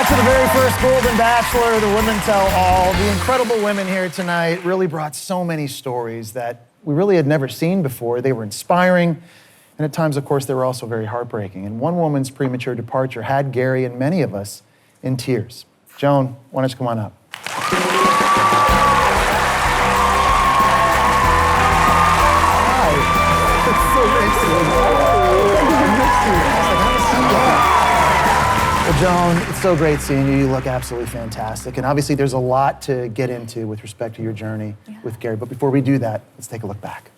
back to the very first Golden Bachelor, the Women Tell All. The incredible women here tonight really brought so many stories that we really had never seen before. They were inspiring, and at times, of course, they were also very heartbreaking. And one woman's premature departure had Gerry and many of us in tears. Joan, why don't you come on up? Hi. It's so great seeing you. Well, Joan, it's so great seeing you. You look absolutely fantastic. And obviously, there's a lot to get into with respect to your journey with Gerry. But before we do that, let's take a look back.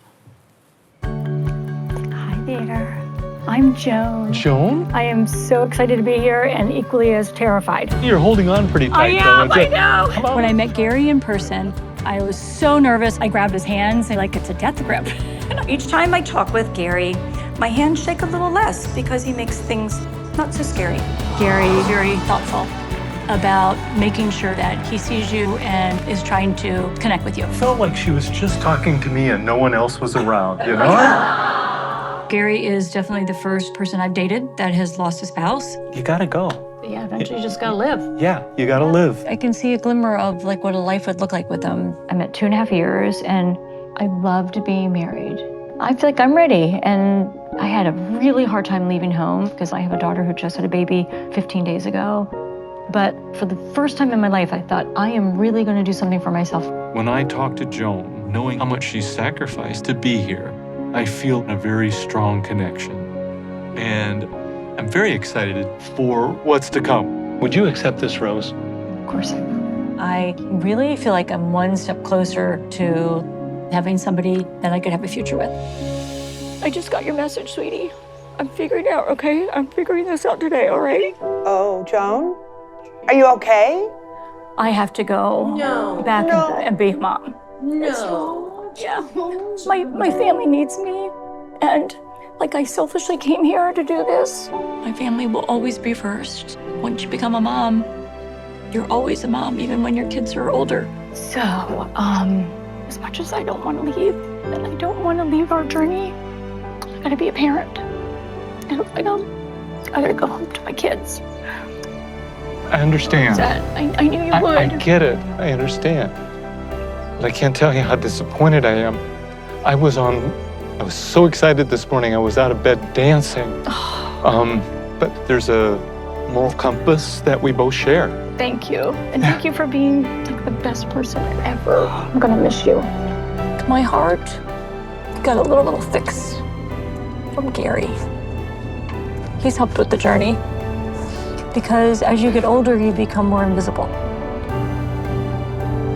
Hi there. I'm Joan. Joan? I am so excited to be here and equally as terrified. You're holding on pretty tight, I know. When I met Gerry in person, I was so nervous. I grabbed his hands and like it's a death grip. Each time I talk with Gerry, my hands shake a little less because he makes things not so scary. Gerry is very thoughtful about making sure that he sees you and is trying to connect with you. Felt like she was just talking to me and no one else was around, you know? Gerry is definitely the first person I've dated that has lost a spouse. You gotta go. Yeah, eventually you just gotta live. Yeah, you gotta live. I can see a glimmer of like what a life would look like with him. I'm at 2.5 years and I loved being married. I feel like I'm ready, and I had a really hard time leaving home because I have a daughter who just had a baby 15 days ago. But for the first time in my life, I thought, I am really gonna do something for myself. When I talk to Joan, knowing how much she's sacrificed to be here, I feel a very strong connection. And I'm very excited for what's to come. Would you accept this rose? Of course I will. I really feel like I'm one step closer to having somebody that I could have a future with. I just got your message, sweetie. I'm figuring it out, okay? I'm figuring this out today, all right? Oh, Joan? Are you okay? I have to go back and be a mom. Yeah. My family needs me. And like I selfishly came here to do this. My family will always be first. Once you become a mom, you're always a mom, even when your kids are older. So, as much as I don't want to leave, and I don't want to leave our journey, I gotta be a parent. And I gotta go home to my kids. I understand. I knew you would. I get it. I understand. But I can't tell you how disappointed I am. I was so excited this morning. I was out of bed dancing. But there's a moral compass that we both share. Thank you. And thank you for being like the best person ever. I'm gonna miss you. My heart got a little fix from Gerry. He's helped with the journey. Because as you get older, you become more invisible.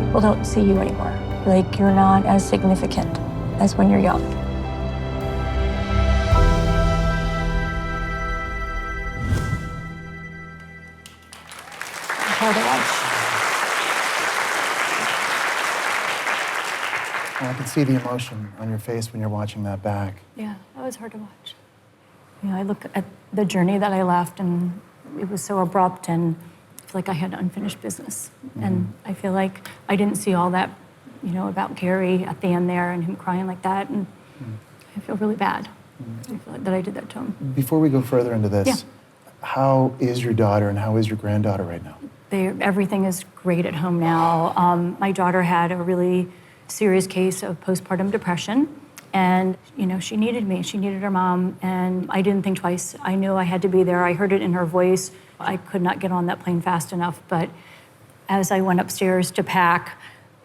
People don't see you anymore. Like you're not as significant as when you're young. Hard to watch. Well, I can see the emotion on your face when you're watching that back. Yeah, that was hard to watch. You know, I look at the journey that I left and it was so abrupt and I feel like I had unfinished business. Mm-hmm. And I feel like I didn't see all that, you know, about Gerry at the end there and him crying like that. And I feel really bad. I feel like that I did that to him. Before we go further into this, how is your daughter and how is your granddaughter right now? Everything is great at home now. My daughter had a really serious case of postpartum depression. And, you know, she needed me. She needed her mom. And I didn't think twice. I knew I had to be there. I heard it in her voice. I could not get on that plane fast enough. But as I went upstairs to pack,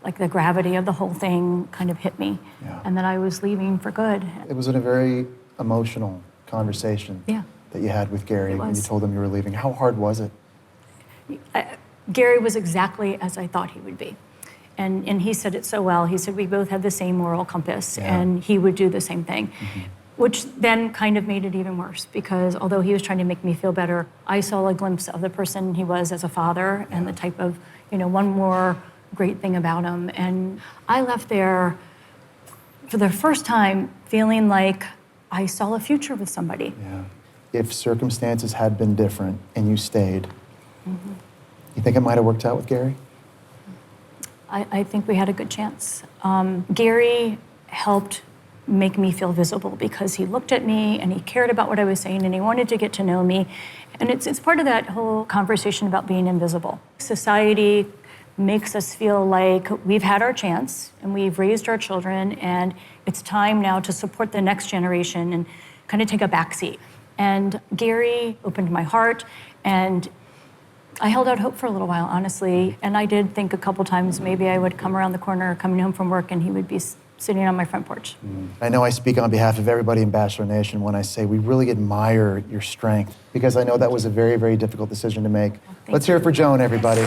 like the gravity of the whole thing kind of hit me. Yeah. And that I was leaving for good. It was a very emotional conversation that you had with Gerry when you told him you were leaving. How hard was it? Gerry was exactly as I thought he would be. And he said it so well. He said we both had the same moral compass and he would do the same thing, which then kind of made it even worse because although he was trying to make me feel better, I saw a glimpse of the person he was as a father and the type of, you know, one more great thing about him. And I left there for the first time feeling like I saw a future with somebody. Yeah. If circumstances had been different and you stayed, you think it might have worked out with Gerry? I think we had a good chance. Gerry helped make me feel visible because he looked at me and he cared about what I was saying and he wanted to get to know me. And it's part of that whole conversation about being invisible. Society makes us feel like we've had our chance and we've raised our children and it's time now to support the next generation and kind of take a backseat. And Gerry opened my heart and I held out hope for a little while, honestly. And I did think a couple times maybe I would come around the corner coming home from work and he would be sitting on my front porch. I know I speak on behalf of everybody in Bachelor Nation when I say we really admire your strength because I know that was a very, very difficult decision to make. Let's hear it for Joan, everybody.